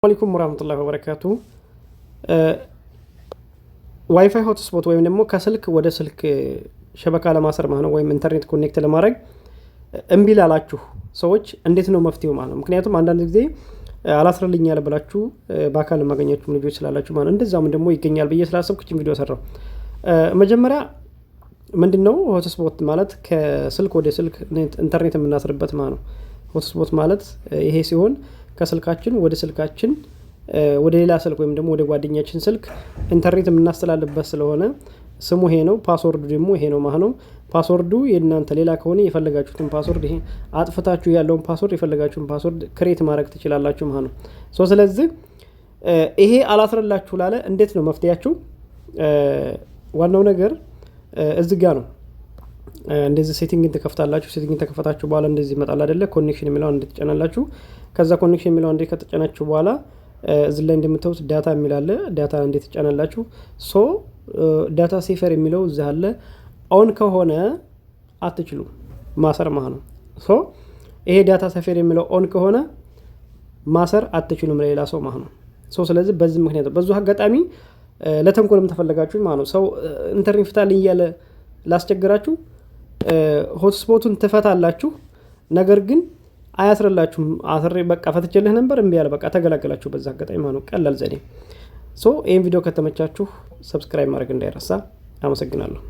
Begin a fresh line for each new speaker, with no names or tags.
አለይኩም ወራህመቱላሂ ወበረካቱ ዋይፋይ ሆትስፖት ወይም ደግሞ ከስልክ ወደ ስልክ ሸበካ ለማሰር ማለት ነው ወይም ኢንተርኔት ኮኔክት ለማድረግ እምቢ ላላችሁ ሰዎች እንዴት ነው መፍትሄው ማለት ነው። ምክንያቱም አንዳንድ ጊዜ አላስረልኝ ያለ ብላችሁ በአካል ማግኘታችሁ ልጆች ስላላችሁ ማለት እንደዛም ደግሞ ይገኛል ብዬ ስላሰብኩኝ ቪዲዮ ሰራው። መጀመሪያ ምንድነው ሆትስፖት ማለት ከስልክ ወደ ስልክ ኢንተርኔት የምናስርበት ማለት ነው። ሆትስፖት ማለት ይሄ ሲሆን ከስልካችን ወደ ስልካችን ወደ ሌላ ስልክ ወይም ደግሞ ወደ ጓደኛችን ስልክ ኢንተርኔት የምናስተላልፍበት ስለሆነ ስሙ ይሄ ነው። ፓስወርዱ ደግሞ ይሄ ነው ማለት ነው። ፓስወርዱ የእናንተ ሌላ ከሆነ የፈለጋችሁትን ፓስወርድ ይሄ አጥፍታችሁ ያለውን ፓስወርድ የፈለጋችሁትን ፓስወርድ ክሬት ማድረግ ትችላላችሁ ማለት ነው። ስለዚህ ይሄ አላስረላችሁ ላለ እንዴት ነው መፍትያችሁ? ዋናው ነገር እዚህ ጋር ነው። እንደዚህ ሴቲንግ ተከፍታላችሁ። ሴቲንግ ተከፈታችሁ በኋላ እንደዚህ ይመጣል አይደለ? ኮኔክሽን የሚለውን እንድትጨናላችሁ። ከዛ ኮኔክሽን የሚለውን እንደ ከተጨናችሁ በኋላ እዚህ ላይ እንደምታዩት ዳታ የሚል አለ። ዳታ እንዴት ተጨናላችሁ? ዳታ ሴፈር የሚለው እዚህ አለ። ኦን ከሆነ አትችሉ ማሰር ማለት ነው። ይሄ ዳታ ሴፈር የሚለው ኦን ከሆነ ማሰር አትችሉም ለሌላ ሰው ማለት ነው። ስለዚህ በዚህ ምክንያት በዙ አጋጣሚ ለተንኮልም ተፈለጋችሁ ማለት ነው። ሰው ኢንተርኔት ፍታልኝ እያለ ላስቸግራችሁ ሆትስፖቱን ትፈታላችሁ። ነገር ግን አያስረላችሁም። አስሬ በቃ ፈትቼልህ ነበር እምቢ ያለ በቃ ተገላገላችሁ በዛ አጋጣሚ ማለት ነው። ቀላል ዘዴ። ይሄን ቪዲዮ ከተመቻችሁ ሰብስክራይብ ማድረግ እንዳይረሳ። አመሰግናለሁ።